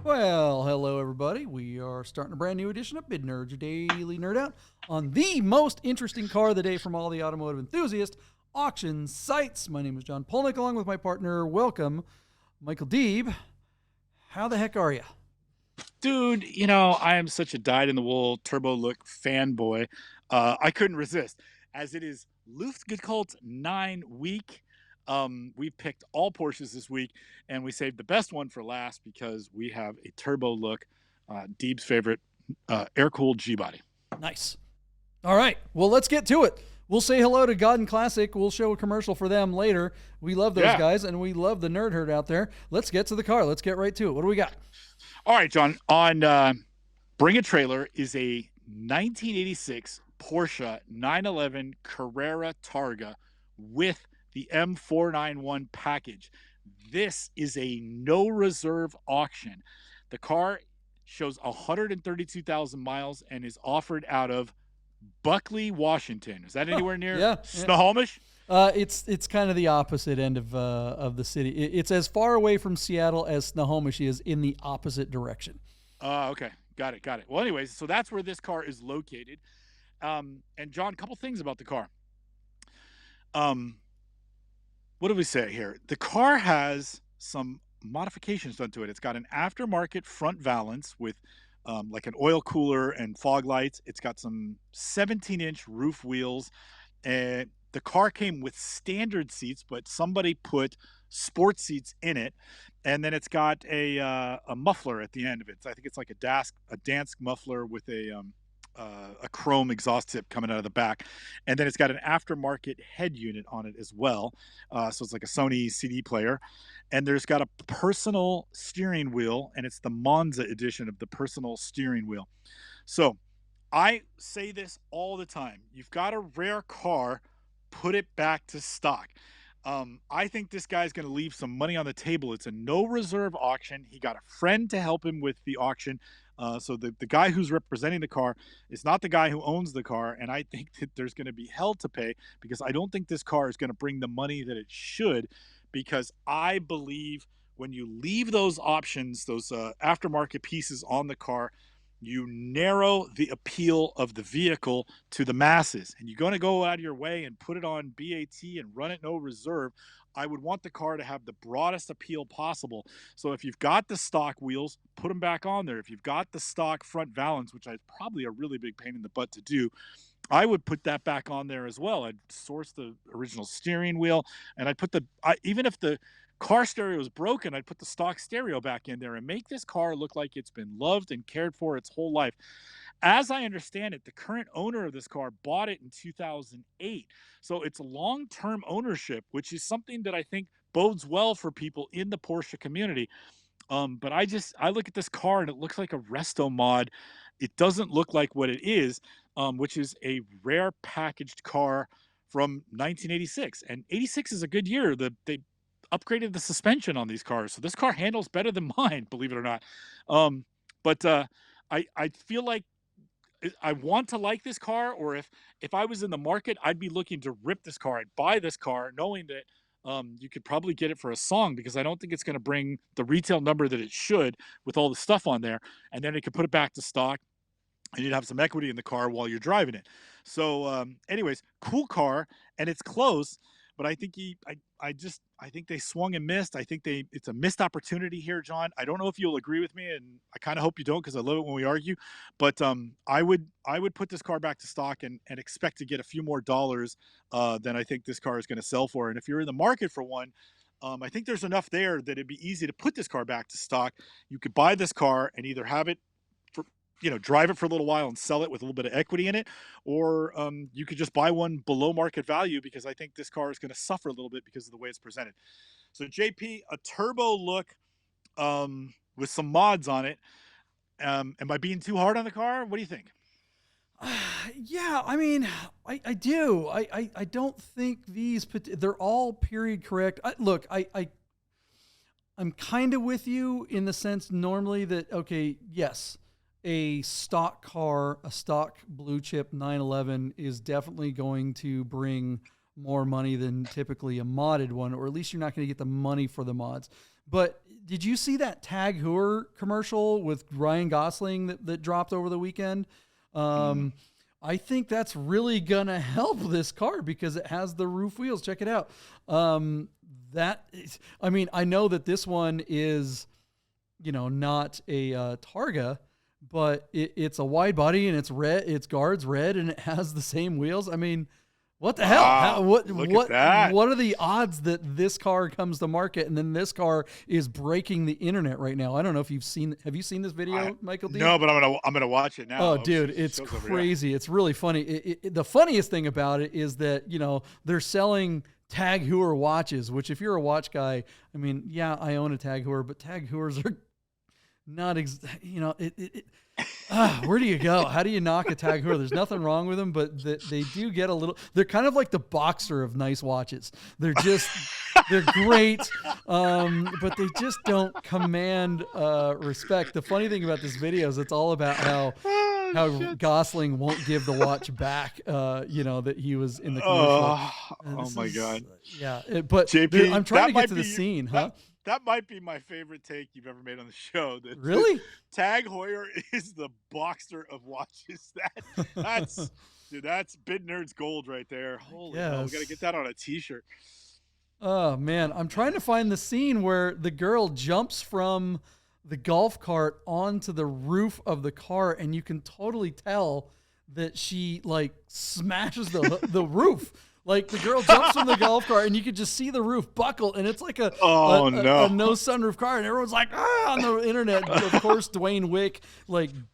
Well, hello everybody. We are starting a brand new edition of Bid Nerds, your daily nerd out on the most interesting car of the day from all the automotive enthusiast auction sites. My name is John Polnik, along with my partner. Welcome, Michael Deeb. How the heck are you? Dude, you know, I am such a dyed-in-the-wool turbo look fanboy. I couldn't resist. As it is Luftgekühlt 9 week, we picked all Porsches this week, and we saved the best one for last because we have a turbo look, Deeb's favorite, air-cooled G-body. Nice. All right. Well, let's get to it. We'll say hello to God and Classic. We'll show a commercial for them later. We love those guys, and we love the nerd herd out there. Let's get to the car. Let's get right to it. What do we got? All right, John. On Bring a Trailer is a 1986 Porsche 911 Carrera Targa with the M491 package. This is a no reserve auction. The car shows 132,000 miles and is offered out of Buckley, Washington. Is that anywhere near Snohomish? It's kind of the opposite end of the city. It's as far away from Seattle as Snohomish is in the opposite direction. Okay. Got it. Well, anyways, so that's where this car is located. And John, a couple things about the car. What do we say here? The car has some modifications done to it. It's got an aftermarket front valance with like an oil cooler and fog lights. It's got some 17-inch roof wheels, and the car came with standard seats, but somebody put sports seats in it. And then it's got a muffler at the end of it. So I think it's like a Dansk muffler with a chrome exhaust tip coming out of the back. And then it's got an aftermarket head unit on it as well. So it's like a Sony CD player. And there's got a personal steering wheel, and it's the Monza edition of the personal steering wheel. So I say this all the time. You've got a rare car, put it back to stock. I think this guy's going to leave some money on the table. It's a no reserve auction. He got a friend to help him with the auction. So the guy who's representing the car is not the guy who owns the car. And I think that there's going to be hell to pay because I don't think this car is going to bring the money that it should, because I believe when you leave those options, those aftermarket pieces on the car, you narrow the appeal of the vehicle to the masses, and you're going to go out of your way and put it on BAT and run it no reserve. I would want the car to have the broadest appeal possible. So if you've got the stock wheels, put them back on there. If you've got the stock front valance, which is probably a really big pain in the butt to do, I would put that back on there as well. I'd source the original steering wheel, and I'd put even if the car stereo is broken, I'd put the stock stereo back in there and make this car look like it's been loved and cared for its whole life. As I understand it, the current owner of this car bought it in 2008. So it's long-term ownership, which is something that I think bodes well for people in the Porsche community. But I look at this car and it looks like a resto mod. It doesn't look like what it is, which is a rare packaged car from 1986. And 86 is a good year. They upgraded the suspension on these cars, so this car handles better than mine, believe it or not. But I feel like I want to like this car, or if I was in the market, I'd be looking to rip this car. I'd buy this car knowing that you could probably get it for a song, because I don't think it's going to bring the retail number that it should with all the stuff on there. And then it could put it back to stock, and you'd have some equity in the car while you're driving it. So anyways, cool car, and it's close, but I think I think they swung and missed. I think it's a missed opportunity here, John. I don't know if you'll agree with me, and I kind of hope you don't, because I love it when we argue. But I would put this car back to stock and expect to get a few more dollars than I think this car is going to sell for. And if you're in the market for one, I think there's enough there that it'd be easy to put this car back to stock. You could buy this car and either have it for, drive it for a little while and sell it with a little bit of equity in it, or you could just buy one below market value, because I think this car is going to suffer a little bit because of the way it's presented. So JP, a turbo look with some mods on it. Am I being too hard on the car? What do you think? Yeah, I mean, I do. I don't think they're all period correct. I'm kind of with you in the sense normally that, okay, yes, a stock car, a stock blue chip 911 is definitely going to bring more money than typically a modded one, or at least you're not going to get the money for the mods. But did you see that Tag Heuer commercial with Ryan Gosling that dropped over the weekend? I think that's really going to help this car because it has the roof wheels. Check it out. I know that this one is, not a Targa, but it's a wide body and it's red. It's guards red and it has the same wheels. I mean, what the hell? What are the odds that this car comes to market and then this car is breaking the internet right now? I don't know if have you seen this video, Michael Deeb? No, but I'm gonna watch it now. Oh, dude, it's crazy. It's really funny. The funniest thing about it is that, they're selling Tag Heuer watches, which if you're a watch guy, I mean, yeah, I own a Tag Heuer, but Tag Heuers are not, where do you go? How do you knock a Tag Heuer? There's nothing wrong with them, but they do get a little, they're kind of like the Boxer of nice watches. They're great, but they just don't command respect. The funny thing about this video is it's all about how Gosling won't give the watch back, that he was in the commercial. Oh my God. Yeah. But JP, I'm trying to get to the scene, huh? That might be my favorite take you've ever made on the show. Really? Tag Heuer is the Boxer of watches. That's Bid Nerds gold right there. Holy hell, we got to get that on a t-shirt. Oh man, I'm trying to find the scene where the girl jumps from the golf cart onto the roof of the car, and you can totally tell that she smashes the roof. Like the girl jumps from the golf cart and you could just see the roof buckle, and it's like a no sunroof car, and everyone's like, on the internet. Of course, Dwayne Wick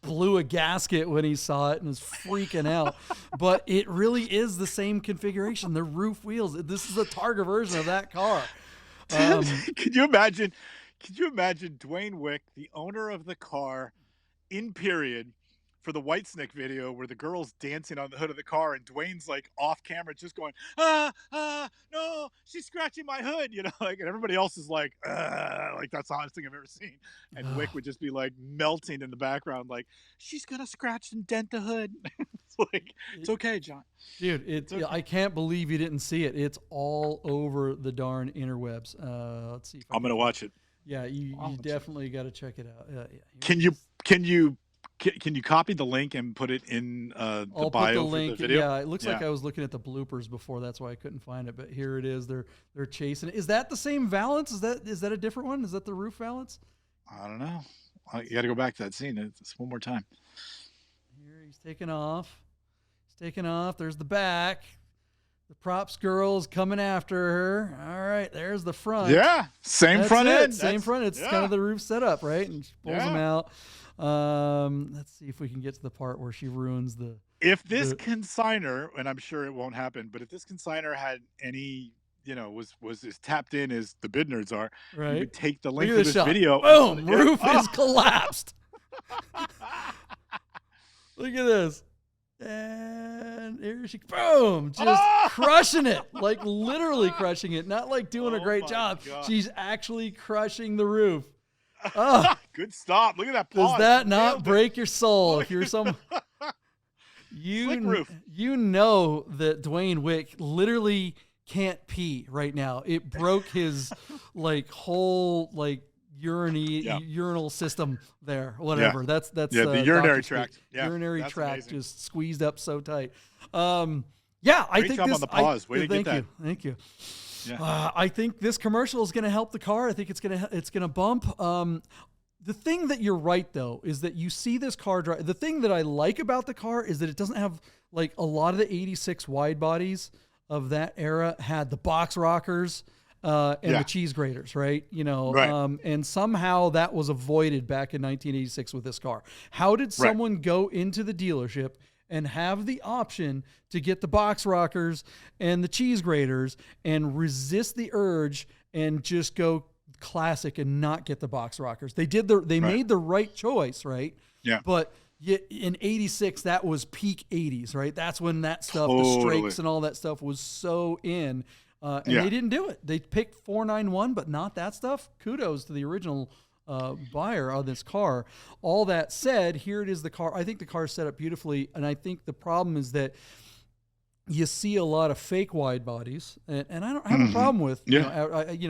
blew a gasket when he saw it and was freaking out. But it really is the same configuration. The roof wheels. This is a Targa version of that car. Could you imagine Dwayne Wick, the owner of the car, in period, for the Whitesnake video where the girl's dancing on the hood of the car and Dwayne's off camera just going, no, she's scratching my hood, and everybody else is that's the hottest thing I've ever seen. And Wick would just be melting in the background, she's gonna scratch and dent the hood. It's okay, John. Dude, okay. I can't believe you didn't see it. It's all over the darn interwebs. Let's see if I'm gonna watch it. Yeah, you definitely got to check it out. Can you copy the link and put it in the bio for the video? Yeah, it looks like I was looking at the bloopers before. That's why I couldn't find it. But here it is. They're chasing it. Is that the same valance? Is that a different one? Is that the roof valance? I don't know. You got to go back to that scene. It's one more time. Here he's taking off. There's the back. The props girl's coming after her. All right, there's the front. Yeah, same front end. Same front. It's kind of the roof setup, right? And she pulls them out. Let's see if we can get to the part where she ruins the. If this consignor, and I'm sure it won't happen, but if this consignor had any, was as tapped in as the Bid Nerds are, right? You would take the link to this video. Boom! Roof is collapsed. Look at this. And here she, boom, just crushing it, literally crushing it, not doing a great job. God. She's actually crushing the roof. Good stop. Look at that pause. Does that not break your soul? If you're you know that Dwayne Wick literally can't pee right now. It broke his whole urinal system there, whatever. Yeah. That's the urinary tract. Yeah, urinary tract amazing. Just squeezed up so tight. I Great think job on the pause. Way to get that. Thank you. Yeah. I think this commercial is going to help the car. I think it's going to bump. The thing that you're right though is that you see this car drive. The thing that I like about the car is that it doesn't have a lot of the 86 wide bodies of that era had the box rockers. And the cheese graters, right? Right. And somehow that was avoided back in 1986 with this car. How did someone go into the dealership and have the option to get the box rockers and the cheese graters and resist the urge and just go classic and not get the box rockers? They made the right choice, right? Yeah. But in 86, that was peak 80s, right? That's when that stuff, the Strakes and all that stuff was so in. They didn't do it. They picked 491, but not that stuff. Kudos to the original buyer of this car. All that said, here it is, the car. I think the car is set up beautifully, and I think the problem is that you see a lot of fake wide bodies, and I don't have a problem with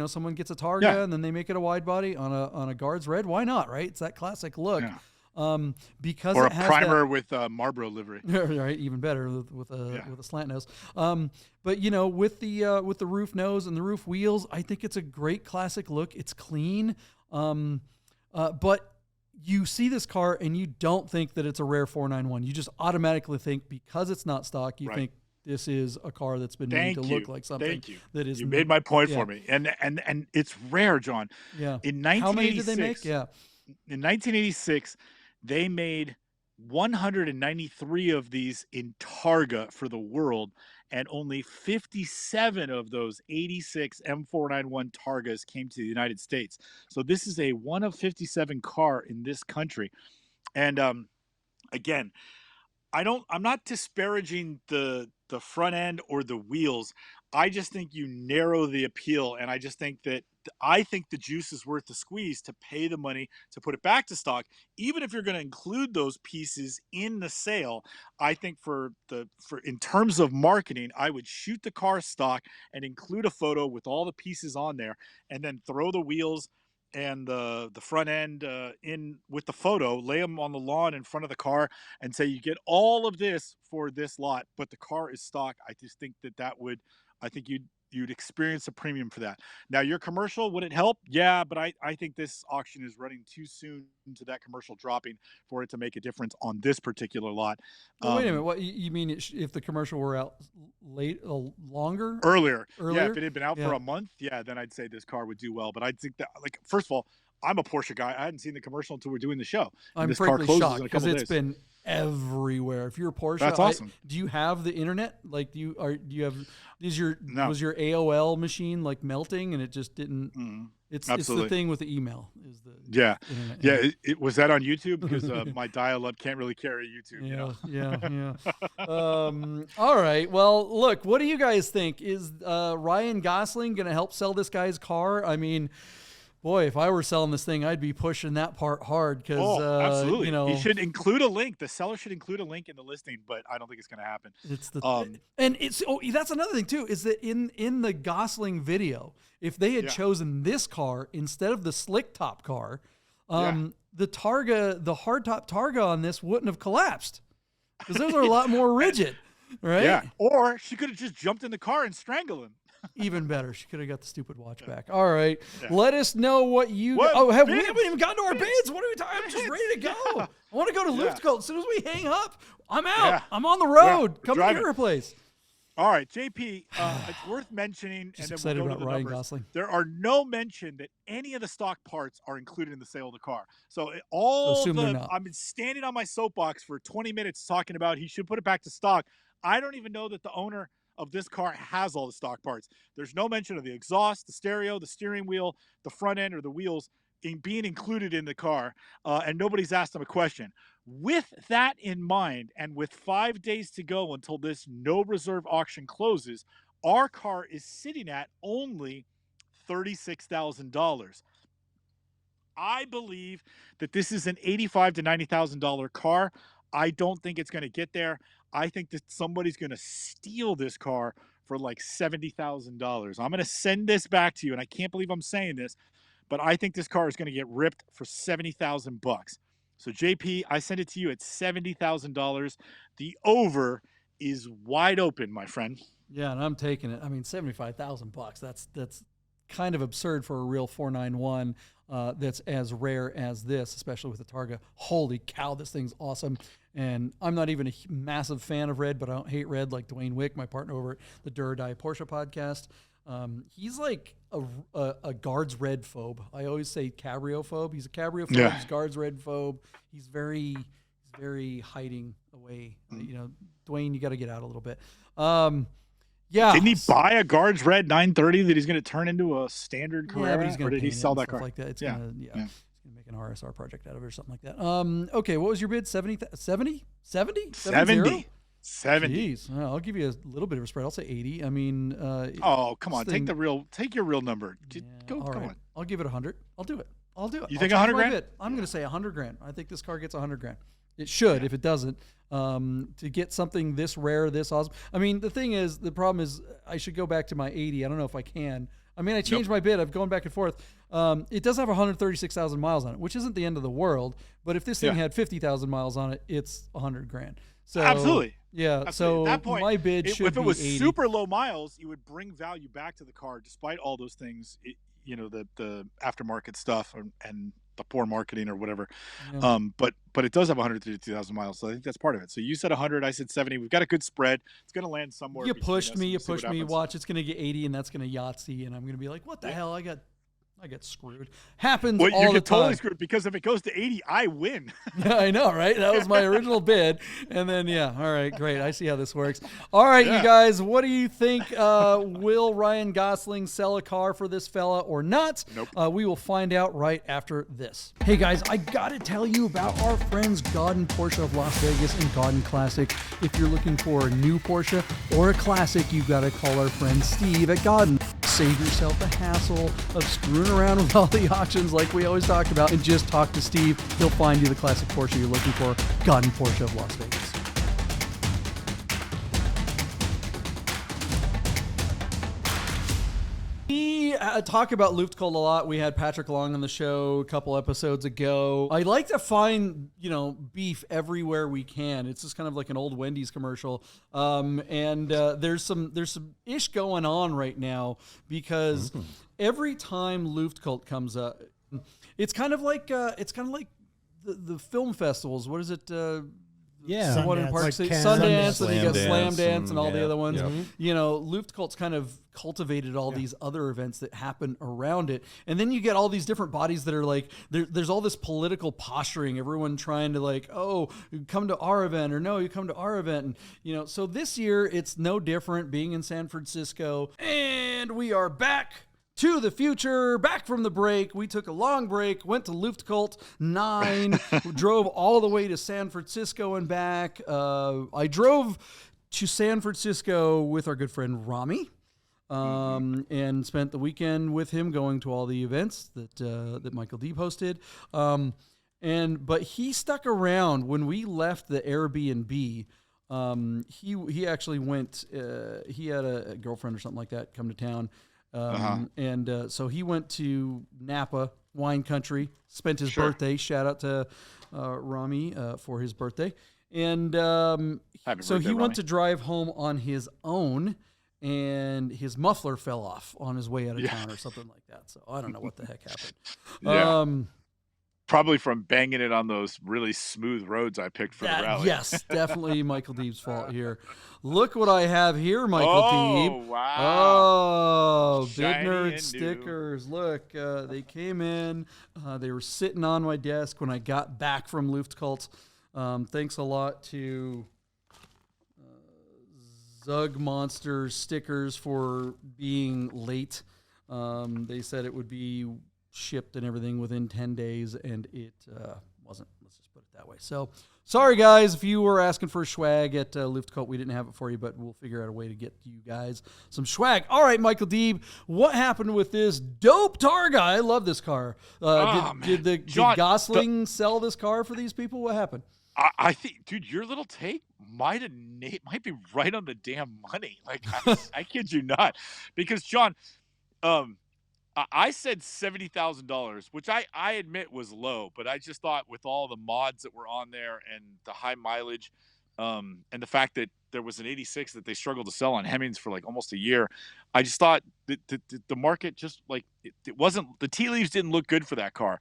someone gets a Targa and then they make it a wide body on a Guards Red. Why not? Right? It's that classic look. Yeah. Because Or it a has primer with Marlboro livery. right, even better with a slant nose. But with the roof nose and the roof wheels, I think it's a great classic look. It's clean. But you see this car and you don't think that it's a rare 491. You just automatically think, because it's not stock, you think this is a car that's been made to look like something. Thank you. That is. You made my point for me. And it's rare, John. Yeah. In 1986, how many did they make? Yeah. In 1986, they made 193 of these in Targa for the world, and only 57 of those 86 M491 Targas came to the United States. So this is a 1 of 57 car in this country. And again, I'm not disparaging the front end or the wheels. I just think you narrow the appeal, and I just think that the juice is worth the squeeze to pay the money to put it back to stock, even if you're going to include those pieces in the sale. I think for in terms of marketing, I would shoot the car stock and include a photo with all the pieces on there, and then throw the wheels and the front end in with the photo, lay them on the lawn in front of the car, and say you get all of this for this lot, but the car is stock. I just think I think you'd experience a premium for that. Now, your commercial, would it help? Yeah, but I think this auction is running too soon to that commercial dropping for it to make a difference on this particular lot. Well, wait a minute. What you mean if the commercial were out longer? Earlier? Yeah, if it had been out for a month, then I'd say this car would do well. But I think that, first of all, I'm a Porsche guy. I hadn't seen the commercial until we're doing the show. I'm frankly shocked because it's been everywhere. If you're a Porsche, that's awesome. Do you have the internet? Like, was your AOL machine like melting and it just didn't? It's the thing with the email is the internet. It was that on YouTube, because my dial-up can't really carry YouTube. All right. Well, look, what do you guys think? Is Ryan Gosling going to help sell this guy's car? I mean, boy, if I were selling this thing, I'd be pushing that part hard because, absolutely. He should include a link. The seller should include a link in the listing, but I don't think it's going to happen. It's that's another thing too, is that in the Gosling video, if they had chosen this car instead of the slick top car, the Targa, the hardtop Targa on this wouldn't have collapsed because those are a lot more rigid, right? Yeah. Or she could have just jumped in the car and strangled him. Even better. She could have got the stupid watch back. All right. Yeah. Let us know what you... we haven't even gotten to our bids. What are we talking? I'm just ready to go. I want to go to Luftgekühlt. As soon as we hang up, I'm out. Yeah. I'm on the road. Come to your place. All right, JP, it's worth mentioning. Just excited about Ryan Gosling. There are no mention that any of the stock parts are included in the sale of the car. So I've been standing on my soapbox for 20 minutes talking about he should put it back to stock. I don't even know that the owner of this car has all the stock parts. There's no mention of the exhaust, the stereo, the steering wheel, the front end, or the wheels being included in the car, and nobody's asked them a question. With that in mind, and with 5 days to go until this no reserve auction closes, our car is sitting at only $36,000. I believe that this is an $85,000 to $90,000 car. I don't think it's going to get there. I think that somebody's going to steal this car for like $70,000. I'm going to send this back to you, and I can't believe I'm saying this, but I think this car is going to get ripped for $70,000. So JP, I send it to you at $70,000. The over is wide open, my friend. Yeah, and I'm taking it. I mean, $75,000. That's kind of absurd for a real 491 that's as rare as this, especially with the Targa. Holy cow, this thing's awesome. And I'm not even a massive fan of red, but I don't hate red like Dwayne Wick, my partner over at the Do or Die Porsche podcast. He's like a Guards red phobe. I always say cabrio phobe. He's a cabrio phobe. Yeah. He's Guards red phobe. He's very hiding away. Dwayne, you got to get out a little bit. Yeah. Didn't he buy a Guards red 930 that he's going to turn into a standard Carrera? Yeah, but he's going to sell that car like that? It's gonna, He's going to make an RSR project out of it or something like that. Okay, what was your bid? 70? 70? 70? 70. 70. Jeez. Well, I'll give you a little bit of a spread. I'll say 80. I mean, come on. Take your real number. Come on. I'll give it 100. I'll do it. You think 100 grand? I'm going to say 100 grand. I think this car gets 100 grand. It should. Yeah. If it doesn't, to get something this rare, this awesome. I mean, the problem is I should go back to my 80. I don't know if I can. I mean, I changed my bid. I've gone back and forth. It does have 136,000 miles on it, which isn't the end of the world. But if this thing had 50,000 miles on it, it's $100,000. So Absolutely. yeah. Absolutely. So At that point, my bid should if be it was 80. super low miles, you would bring value back to the car, despite all those things. The aftermarket stuff and the poor marketing or whatever. Yeah. But it does have 132,000 miles, so I think that's part of it. So you said 100, I said 70. We've got a good spread. It's going to land somewhere. You between pushed us, me. and You we'll see what pushed me. happens. Watch, it's going to get 80, and that's going to Yahtzee, and I'm going to be like, what the hell? I got screwed. Happens Well, all you the get totally time. screwed, because if it goes to 80, I win. I know, right? That was my original bid. And then, yeah, all right, great. I see how this works. All right, you guys, what do you think? Will Ryan Gosling sell a car for this fella or not? Nope. We will find out right after this. Hey, guys, I got to tell you about our friends Gaudin Porsche of Las Vegas and Gaudin Classic. If you're looking for a new Porsche or a classic, you've got to call our friend Steve at Gaudin. Save yourself the hassle of screwing around with all the auctions like we always talk about, and just talk to Steve. He'll find you the classic Porsche you're looking for. Gaudin Porsche of Las Vegas. We talk about Luftgekühlt a lot. We had Patrick Long on the show a couple episodes ago. I like to find, beef everywhere we can. It's just kind of like an old Wendy's commercial. And there's some ish going on right now, because every time Luftgekühlt comes up, it's kind of like the film festivals. What is it? Yeah, one in Park like City, Sundance, Sundance, and you got Slam Dance and and all the other ones. yeah. Luftgekult's kind of cultivated all these other events that happen around it, and then you get all these different bodies that are like, there's all this political posturing. Everyone trying to like, oh, you come to our event, or no, you come to our event, and So this year it's no different. Being in San Francisco, and we are back to the future, back from the break. We took a long break, went to Luftgekühlt 9, drove all the way to San Francisco and back. I drove to San Francisco with our good friend Rami, and spent the weekend with him going to all the events that Michael Deeb hosted. But he stuck around when we left the Airbnb. He actually went, he had a girlfriend or something like that come to town. So he went to Napa wine country, spent his birthday. Shout out to Rami for his birthday. And so he went to drive home on his own, and his muffler fell off on his way out of town or something like that. So I don't know what the heck happened. Probably from banging it on those really smooth roads I picked for the rally. Yes, definitely Michael Deeb's fault here. Look what I have here, Michael Deeb. Wow. Oh, Bid Shiny Nerd and stickers. Look, they came in. They were sitting on my desk when I got back from Luftgekühlt. Thanks a lot to Zug Monster stickers for being late. They said it would be shipped and everything within 10 days, and it wasn't. Let's just put it that way. So sorry, guys, if you were asking for swag at Luftgekühlt, we didn't have it for you, but we'll figure out a way to get you guys some swag. All right, Michael Deeb, what happened with this dope Targa? I love this car. Did Gosling sell this car for these people? What happened? I think, dude, your little take might be right on the damn money. Like, I kid you not, because John, I said $70,000, which I admit was low, but I just thought with all the mods that were on there and the high mileage, and the fact that there was an 86 that they struggled to sell on Hemmings for like almost a year, I just thought that the market just like it wasn't, the tea leaves didn't look good for that car.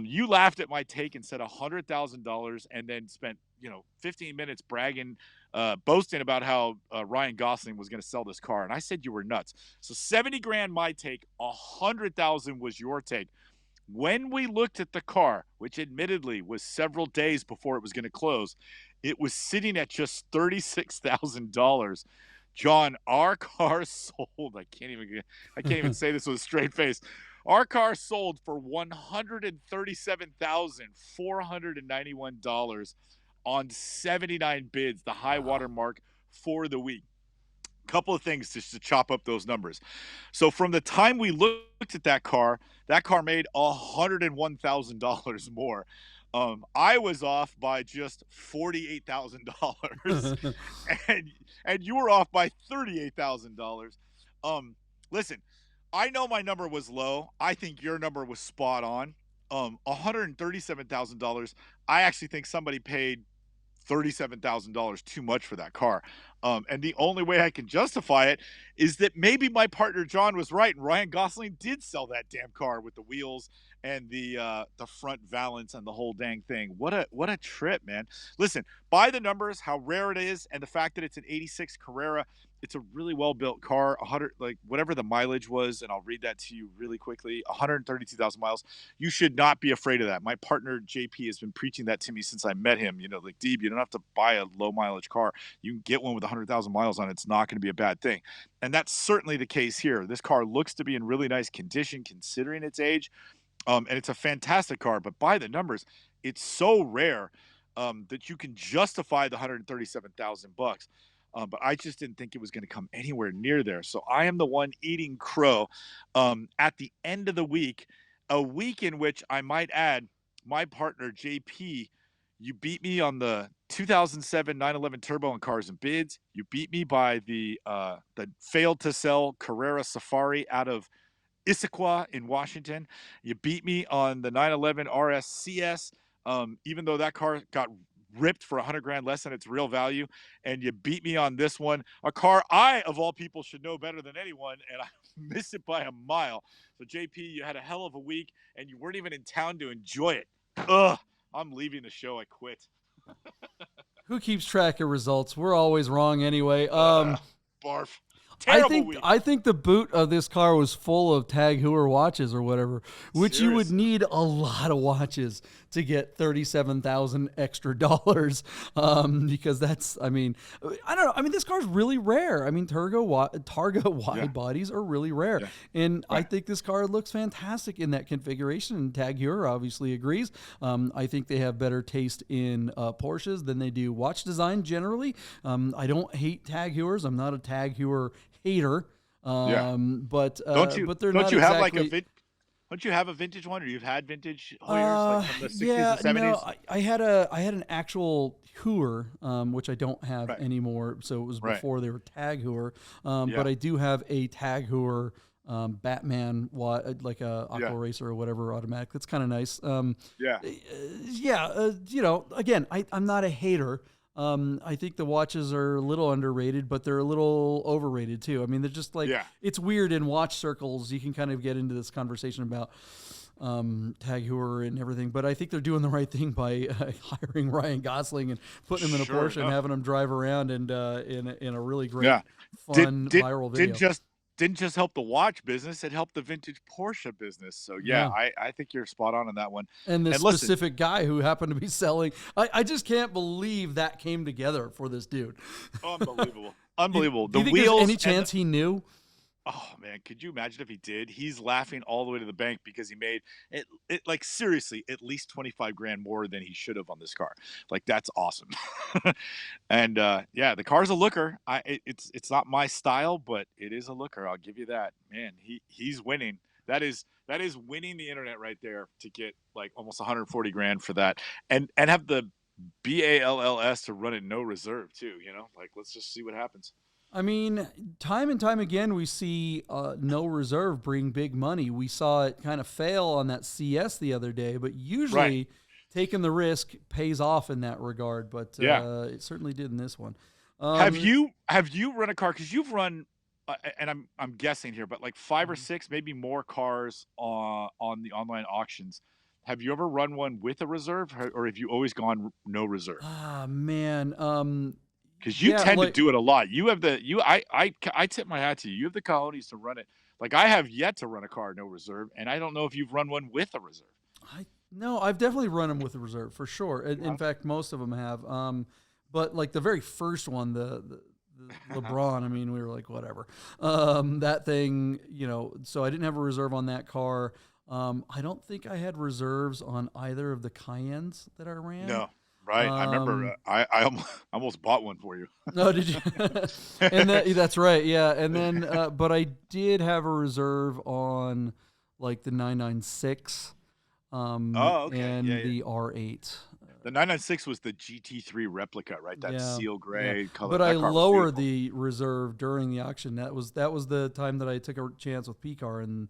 You laughed at my take and said $100,000, and then spent 15 minutes bragging, boasting about how Ryan Gosling was going to sell this car, and I said you were nuts. So 70 grand my take, 100,000 was your take. When we looked at the car, which admittedly was several days before it was going to close, it was sitting at just $36,000. John, our car sold. I can't even say this with a straight face. Our car sold for $137,491 on 79 bids, the high water mark for the week. Couple of things just to chop up those numbers. So from the time we looked at that car made $101,000 more. I was off by just $48,000, and you were off by $38,000. Um, Listen, I know my number was low. I think your number was spot on. $137,000. I actually think somebody paid $37,000 too much for that car. And the only way I can justify it is that maybe my partner John was right, and Ryan Gosling did sell that damn car with the wheels and the front valance and the whole dang thing. What a trip, man! Listen, by the numbers, how rare it is, and the fact that it's an '86 Carrera. It's a really well built car. 100, like whatever the mileage was, and I'll read that to you really quickly. 132,000 miles. You should not be afraid of that. My partner JP has been preaching that to me since I met him. You know, like, Deeb, you don't have to buy a low mileage car. You can get one with 100,000 miles on it. It's not going to be a bad thing. And that's certainly the case here. This car looks to be in really nice condition considering its age. And it's a fantastic car, but by the numbers, it's so rare that you can justify the 137,000 bucks. But I just didn't think it was going to come anywhere near there. So I am the one eating crow at the end of the week, a week in which I might add my partner JP. You beat me on the 2007 911 Turbo on Cars and Bids. You beat me by the failed to sell Carrera Safari out of Issaquah in Washington. You beat me on the 911 RSCS, even though that car got ripped for 100 grand less than its real value. And you beat me on this one, a car I, of all people, should know better than anyone, and I missed it by a mile. So, JP, you had a hell of a week, and you weren't even in town to enjoy it. Ugh, I'm leaving the show. I quit. Who keeps track of results? We're always wrong anyway. Barf. Terrible week. I think the boot of this car was full of Tag Heuer watches or whatever, which you would need a lot of watches to get $37,000 extra dollars. Because that's, I mean, I don't know. I mean, this car's really rare. I mean, Targa wide bodies are really rare. Yeah. And I think this car looks fantastic in that configuration. And Tag Heuer obviously agrees. I think they have better taste in Porsches than they do watch design generally. I don't hate Tag Heuers. I'm not a Tag Heuer hater. But don't you? But they're don't not you have exactly, like a don't you have a vintage one, or you've had vintage Heuers like from the 60s and 70s? No, I had an actual Heuer, which I don't have anymore. So it was before they were Tag Heuer. But I do have a Tag Heuer Batman, like a Aqua Racer or whatever automatic. That's kind of nice. You know, again, I'm not a hater. I think the watches are a little underrated, but they're a little overrated too. I mean, they're just like, it's weird in watch circles. You can kind of get into this conversation about Tag Heuer and everything, but I think they're doing the right thing by hiring Ryan Gosling and putting him in a Porsche and having him drive around and in a really great, fun, viral video. Didn't just help the watch business, it helped the vintage Porsche business. So I think you're spot on that one. And this specific guy who happened to be selling, I just can't believe that came together for this dude. Unbelievable. Do you think there's any chance he knew? Oh man, could you imagine if he did? He's laughing all the way to the bank because he made it like, seriously, at least 25 grand more than he should have on this car. Like, that's awesome. And the car's a looker. It's not my style, but it is a looker. I'll give you that. Man, he's winning. That is winning the internet right there, to get like almost 140 grand for that, and have the BALLS to run it no reserve too. You know, like, let's just see what happens. I mean, time and time again, we see no reserve bring big money. We saw it kind of fail on that CS the other day, but usually taking the risk pays off in that regard. But it certainly did in this one. Have you run a car? Because you've run, and I'm guessing here, but like 5 or 6, maybe more cars on the online auctions. Have you ever run one with a reserve, or have you always gone no reserve? Ah, man. Because you tend to do it a lot. You have I tip my hat to you. You have the cojones to run it. Like, I have yet to run a car no reserve, and I don't know if you've run one with a reserve. No, I've definitely run them with a reserve for sure. In fact, most of them have. But like the very first one, the LeBron, I mean, we were like, whatever. That thing, you know. So I didn't have a reserve on that car. I don't think I had reserves on either of the Cayennes that I ran. No. Right, I remember. I almost bought one for you. No, did you? And that's right, yeah. And then, but I did have a reserve on like the 996. Okay. and Yeah. the R8. The 996 was the GT3 replica, right? That seal gray color. But that I car was lowered beautiful. the reserve during the auction. That was the time that I took a chance with P-Car and,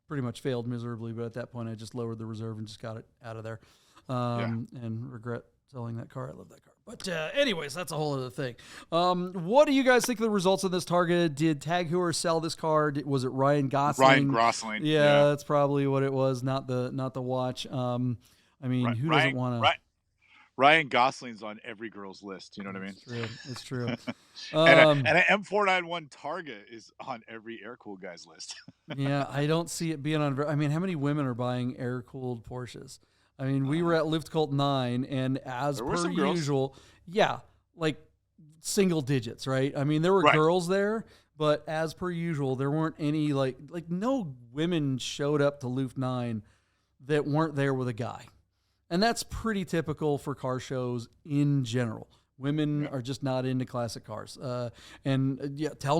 pretty much failed miserably. But at that point, I just lowered the reserve and just got it out of there. And regret selling that car. I love that car. But anyways, that's a whole other thing. What do you guys think of the results of this Targa? Did Tag Heuer sell this car? Was it Ryan Gosling? Ryan Gosling. Yeah, that's probably what it was. Not the watch. I mean, who doesn't want to? Ryan Gosling's on every girl's list. You know what I mean? It's true. And an M491 Targa is on every air-cooled guy's list. Yeah, I don't see it being on. I mean, how many women are buying air-cooled Porsches? I mean, we were at Luftgekühlt 9, and as per usual, like single digits, right? I mean, there were girls there, but as per usual, there weren't any, like no women showed up to Luft 9 that weren't there with a guy. And that's pretty typical for car shows in general. Women are just not into classic cars. Tell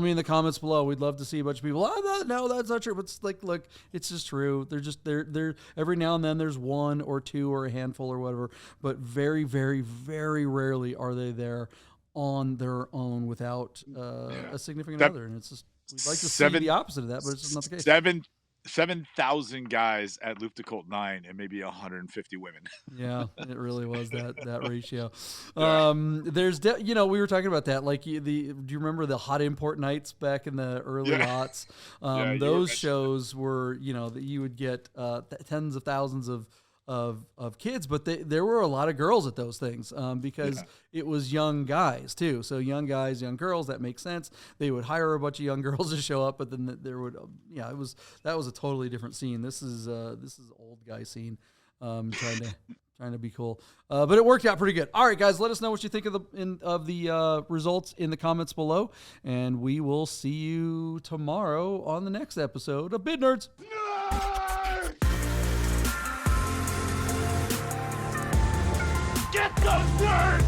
me in the comments below. We'd love to see a bunch of people. No, that's not true. But it's like, look, it's just true. They're every now and then there's one or two or a handful or whatever. But very, very, very rarely are they there on their own without a significant other. And it's just, we'd like to see the opposite of that, but it's just not the case. 7,000 guys at Luftgekühlt 9 and maybe 150 women. Yeah, it really was that ratio. There's we were talking about that. Like do you remember the hot import nights back in the early aughts? Those shows were that you would get tens of thousands of kids, but there were a lot of girls at those things because it was young guys too. So young guys, young girls, that makes sense. They would hire a bunch of young girls to show up, but then there would, that was a totally different scene. This is old guy scene, trying to be cool, but it worked out pretty good. All right, guys, let us know what you think of the results in the comments below, and we will see you tomorrow on the next episode of Bid Nerds. Get those nerds!